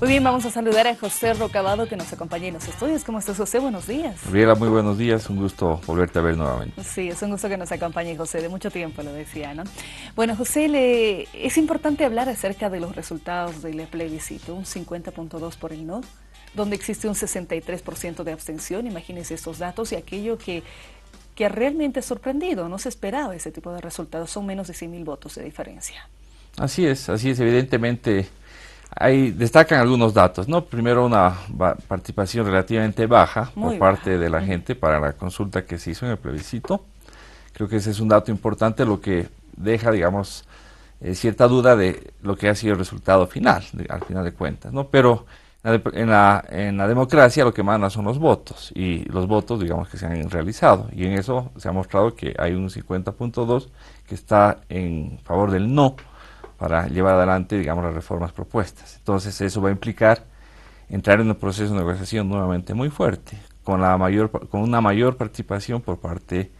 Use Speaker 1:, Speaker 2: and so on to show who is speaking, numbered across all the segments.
Speaker 1: Muy bien, vamos a saludar a José Rocabado que nos acompaña en los estudios. ¿Cómo estás, José? Buenos días.
Speaker 2: Gabriela, muy buenos días, un gusto volverte a ver nuevamente.
Speaker 1: Sí, es un gusto que nos acompañe, José, de mucho tiempo lo decía, ¿no? Bueno, José, es importante hablar acerca de los resultados del plebiscito, un 50.2 por el no, donde existe un 63% de abstención, imagínense estos datos y aquello que realmente ha sorprendido, no se esperaba ese tipo de resultados, son menos de 100.000 votos de diferencia.
Speaker 2: Así es, evidentemente ahí destacan algunos datos, ¿no? Primero una participación relativamente baja por
Speaker 1: Muy
Speaker 2: parte
Speaker 1: baja.
Speaker 2: de la gente para la consulta que se hizo en el plebiscito. Creo que ese es un dato importante, lo que deja, digamos, cierta duda de lo que ha sido el resultado final, al final de cuentas, ¿no? Pero en la democracia lo que manda son los votos, y los votos, digamos, que se han realizado, y en eso se ha mostrado que hay un 50.2 que está en favor del no para llevar adelante, digamos, las reformas propuestas. Entonces eso va a implicar entrar en un proceso de negociación nuevamente muy fuerte, con una mayor participación por parte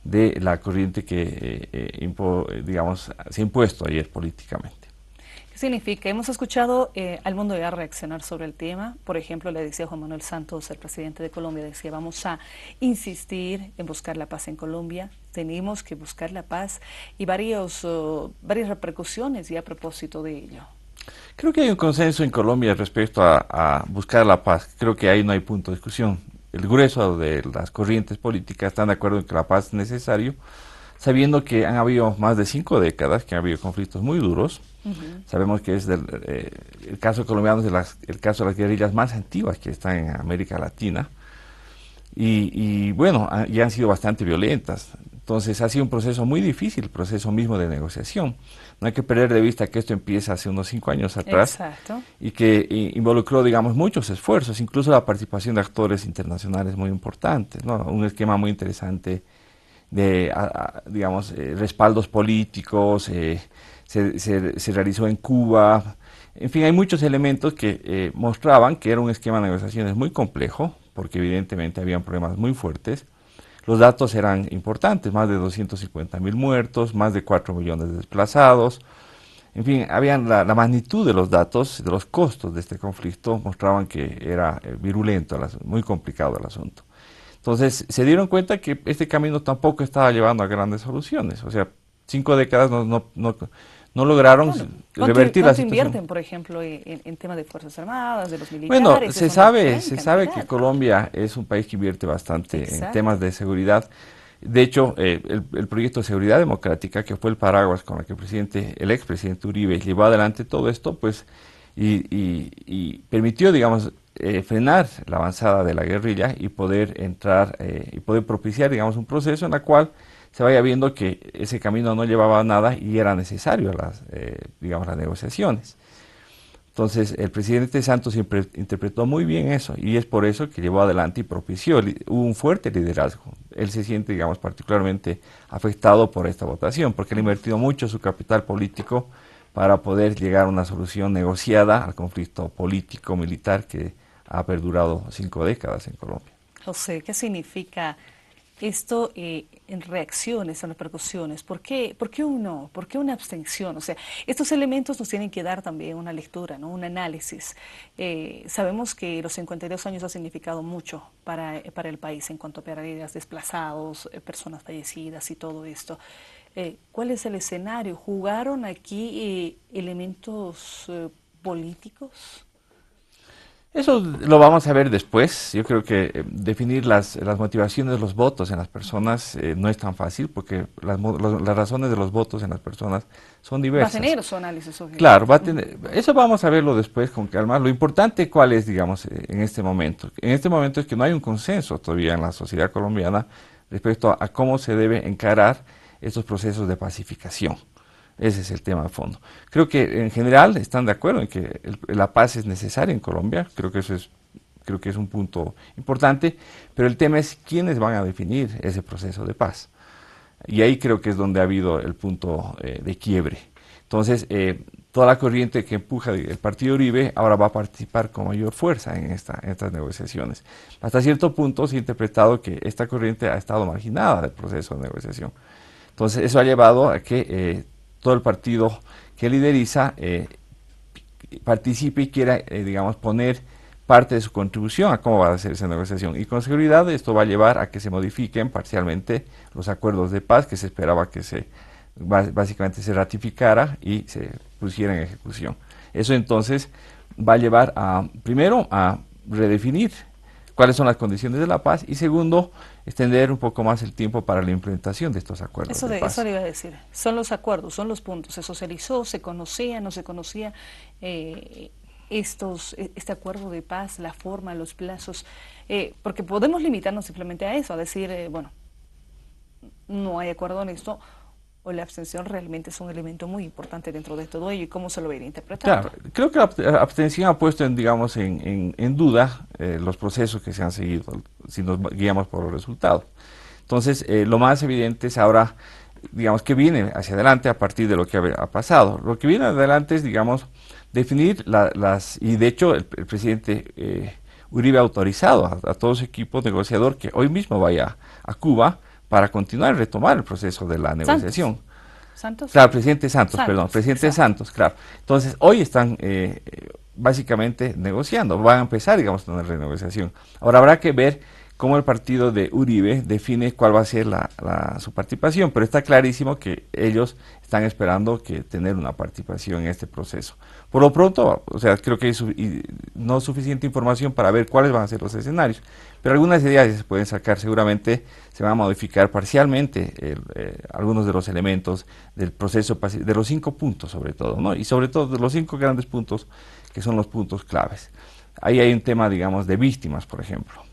Speaker 2: de la corriente que, digamos, se ha impuesto ayer políticamente.
Speaker 1: ¿Qué significa? Hemos escuchado al mundo ya reaccionar sobre el tema. Por ejemplo, le decía Juan Manuel Santos, el presidente de Colombia, decía, vamos a insistir en buscar la paz en Colombia, tenemos que buscar la paz y varias repercusiones ya a propósito de ello.
Speaker 2: Creo que hay un consenso en Colombia respecto a buscar la paz. Creo que ahí no hay punto de discusión. El grueso de las corrientes políticas están de acuerdo en que la paz es necesario, sabiendo que han habido más de 5 décadas, que han habido conflictos muy duros. Sabemos que es el caso colombiano es el caso de las guerrillas más antiguas que están en América Latina. Y bueno, ya han sido bastante violentas. Entonces ha sido un proceso muy difícil, el proceso mismo de negociación. No hay que perder de vista que esto empieza hace unos 5 años atrás
Speaker 1: Exacto.
Speaker 2: y que involucró, digamos, muchos esfuerzos, incluso la participación de actores internacionales muy importantes, ¿no? Un esquema muy interesante de, digamos, respaldos políticos, se realizó en Cuba. En fin, hay muchos elementos que mostraban que era un esquema de negociaciones muy complejo, porque evidentemente habían problemas muy fuertes. Los datos eran importantes, más de 250.000 muertos, más de 4 millones de desplazados. En fin, habían la magnitud de los datos, de los costos de este conflicto, mostraban que era virulento, muy complicado el asunto. Entonces, se dieron cuenta que este camino tampoco estaba llevando a grandes soluciones. O sea, 5 décadas no lograron
Speaker 1: Claro.
Speaker 2: revertir la
Speaker 1: ¿Cuánto
Speaker 2: situación.
Speaker 1: invierten, por ejemplo, en temas de Fuerzas Armadas, de los
Speaker 2: Bueno,
Speaker 1: militares? Es una gran
Speaker 2: se sabe que
Speaker 1: cantidad.
Speaker 2: Colombia es un país que invierte bastante en temas
Speaker 1: Exacto.
Speaker 2: de seguridad. De hecho, el proyecto de seguridad democrática, que fue el paraguas con el que el expresidente Uribe llevó adelante todo esto, pues, y permitió, digamos, frenar la avanzada de la guerrilla y poder entrar y poder propiciar, digamos, un proceso en el cual se vaya viendo que ese camino no llevaba a nada y era necesario digamos, las negociaciones. Entonces, el presidente Santos siempre interpretó muy bien eso y es por eso que llevó adelante y propició, hubo un fuerte liderazgo. Él se siente, digamos, particularmente afectado por esta votación porque él ha invertido mucho su capital político para poder llegar a una solución negociada al conflicto político-militar que ha perdurado 5 décadas en Colombia.
Speaker 1: José, ¿qué significa esto en reacciones, en repercusiones? Por qué un no? ¿Por qué una abstención? O sea, estos elementos nos tienen que dar también una lectura, ¿no? Un análisis. Sabemos que los 52 años ha significado mucho para el país en cuanto a pérdidas, desplazados, personas fallecidas y todo esto. ¿Cuál es el escenario? ¿Jugaron aquí elementos políticos?
Speaker 2: Eso lo vamos a ver después. Yo creo que definir las motivaciones de los votos en las personas no es tan fácil porque las razones de los votos en las personas son
Speaker 1: Va a
Speaker 2: diversas.
Speaker 1: tener su análisis,
Speaker 2: Claro,
Speaker 1: obviamente.
Speaker 2: eso vamos a verlo después con calma. Lo importante cuál es, digamos, en este momento. En este momento es que no hay un consenso todavía en la sociedad colombiana respecto a cómo se debe encarar estos procesos de pacificación. Ese es el tema de fondo. Creo que en general están de acuerdo en que la paz es necesaria en Colombia. Creo que es un punto importante, pero el tema es quiénes van a definir ese proceso de paz. Y ahí creo que es donde ha habido el punto de quiebre. Entonces, toda la corriente que empuja el partido Uribe ahora va a participar con mayor fuerza en estas negociaciones. Hasta cierto punto se ha interpretado que esta corriente ha estado marginada del proceso de negociación. Entonces, eso ha llevado a que todo el partido que lideriza participe y quiera, digamos, poner parte de su contribución a cómo va a ser esa negociación. Y con seguridad esto va a llevar a que se modifiquen parcialmente los acuerdos de paz que se esperaba que básicamente se ratificara y se pusiera en ejecución. Eso entonces va a llevar primero a redefinir cuáles son las condiciones de la paz y segundo, extender un poco más el tiempo para la implementación de estos acuerdos de paz.
Speaker 1: Eso le iba a decir. Son los acuerdos, son los puntos. Se socializó, se conocía, no se conocía este acuerdo de paz, la forma, los plazos, porque podemos limitarnos simplemente a eso, a decir, bueno, no hay acuerdo en esto, o la abstención realmente es un elemento muy importante dentro de todo ello, y cómo se lo viene interpretando.
Speaker 2: Claro, creo que la abstención ha puesto digamos, en duda los procesos que se han seguido, si nos guiamos por los resultados. Entonces, lo más evidente es ahora, digamos, que viene hacia adelante a partir de lo que ha pasado. Lo que viene adelante es, digamos, definir y de hecho el presidente Uribe ha autorizado a todo su equipo negociador que hoy mismo vaya a Cuba para continuar y retomar el proceso de la negociación.
Speaker 1: ¿Santos?
Speaker 2: Claro, presidente Santos, perdón, presidente Santos, claro. Entonces, hoy están básicamente negociando, van a empezar, digamos, una renegociación. Ahora habrá que ver cómo el partido de Uribe define cuál va a ser su participación, pero está clarísimo que ellos están esperando tener una participación en este proceso. Por lo pronto, o sea, creo que hay no suficiente información para ver cuáles van a ser los escenarios, pero algunas ideas ya se pueden sacar, seguramente se van a modificar parcialmente algunos de los elementos del proceso, de los 5 puntos sobre todo, ¿no? Y sobre todo de los 5 grandes puntos que son los puntos claves. Ahí hay un tema, digamos, de víctimas, por ejemplo.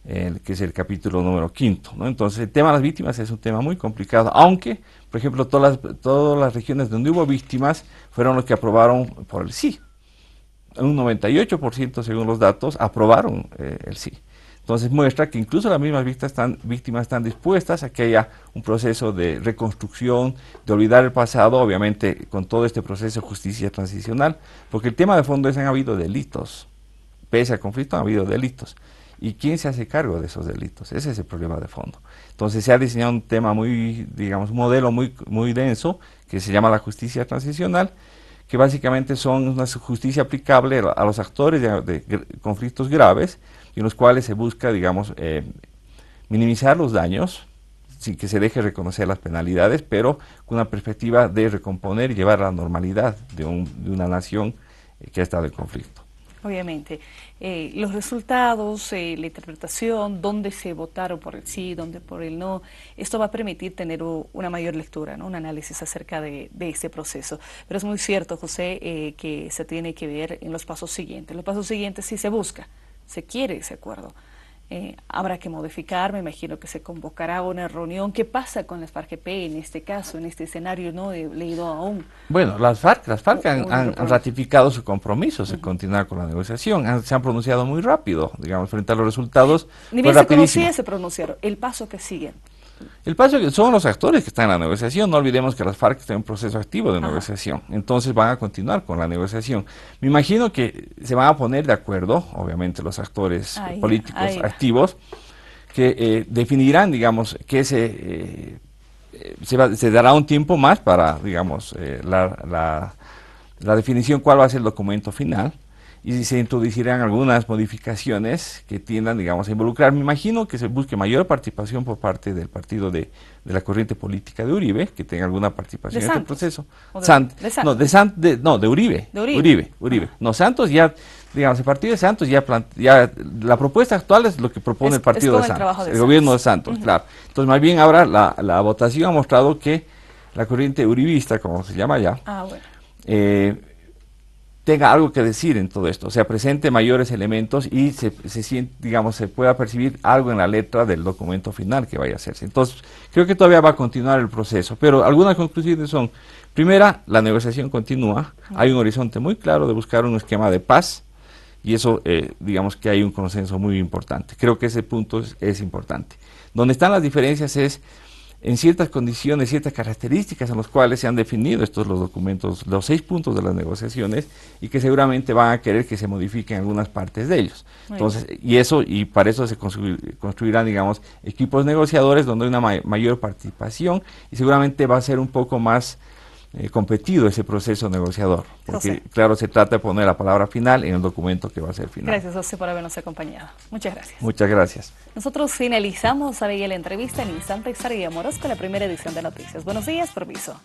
Speaker 2: Que es el capítulo número 5, ¿no? Entonces el tema de las víctimas es un tema muy complicado, aunque, por ejemplo, todas las regiones donde hubo víctimas fueron los que aprobaron por el sí. Un 98% según los datos aprobaron el sí. Entonces muestra que incluso las mismas víctimas están dispuestas a que haya un proceso de reconstrucción, de olvidar el pasado, obviamente con todo este proceso de justicia transicional, porque el tema de fondo es que han habido delitos, pese al conflicto han habido delitos. ¿Y quién se hace cargo de esos delitos? Ese es el problema de fondo. Entonces se ha diseñado un tema digamos, un modelo muy denso, que se llama la justicia transicional, que básicamente son una justicia aplicable a los actores de conflictos graves, y en los cuales se busca, digamos, minimizar los daños, sin que se deje reconocer las penalidades, pero con una perspectiva de recomponer y llevar a la normalidad de una nación que ha estado en conflicto.
Speaker 1: Obviamente, los resultados, la interpretación, dónde se votaron por el sí, dónde por el no, esto va a permitir tener una mayor lectura, ¿no? Un análisis acerca de este proceso. Pero es muy cierto, José, que se tiene que ver en los pasos siguientes. Los pasos siguientes sí se busca, se quiere ese acuerdo. Habrá que modificar, me imagino que se convocará una reunión. ¿Qué pasa con las FARC-EP en este caso, en este escenario? No he leído aún.
Speaker 2: Bueno, las FARC han ratificado su compromiso de continuar con la negociación, se han pronunciado muy rápido, digamos, frente a los resultados.
Speaker 1: Ni bien se conocía, se pronunciaron. El paso que sigue.
Speaker 2: El paso que son los actores que están en la negociación. No olvidemos que las FARC están en un proceso activo de negociación, entonces van a continuar con la negociación. Me imagino que se van a poner de acuerdo, obviamente los actores políticos activos, que definirán, digamos, que se dará un tiempo más para, digamos, la definición cuál va a ser el documento final, y se introducirán algunas modificaciones que tiendan, digamos, a involucrar. Me imagino que se busque mayor participación por parte del partido de la corriente política de Uribe, que tenga alguna participación en este proceso. De Uribe. Uribe. No, Santos ya, digamos, el partido de Santos ya la propuesta actual es lo que propone el partido de Santos, el gobierno de Santos, claro. Entonces, más bien ahora la votación ha mostrado que la corriente uribista, como se llama ya, tenga algo que decir en todo esto, o sea, presente mayores elementos y se pueda percibir algo en la letra del documento final que vaya a hacerse. Entonces, creo que todavía va a continuar el proceso, pero algunas conclusiones son: primera, la negociación continúa, hay un horizonte muy claro de buscar un esquema de paz, y eso, digamos que hay un consenso muy importante. Creo que ese punto es importante. Donde están las diferencias es en ciertas condiciones, ciertas características en las cuales se han definido los documentos, los 6 puntos de las negociaciones, y que seguramente van a querer que se modifiquen algunas partes de ellos. Entonces, y para eso se construirán, digamos, equipos negociadores donde hay una mayor participación, y seguramente va a ser un poco más competido ese proceso negociador, porque
Speaker 1: José,
Speaker 2: claro, se trata de poner la palabra final en el documento que va a ser final.
Speaker 1: gracias José por habernos acompañado. Muchas gracias.
Speaker 2: Muchas gracias.
Speaker 1: Nosotros finalizamos ahí la entrevista en instantes. Sara Morosco, la primera edición de Noticias. Buenos días, permiso.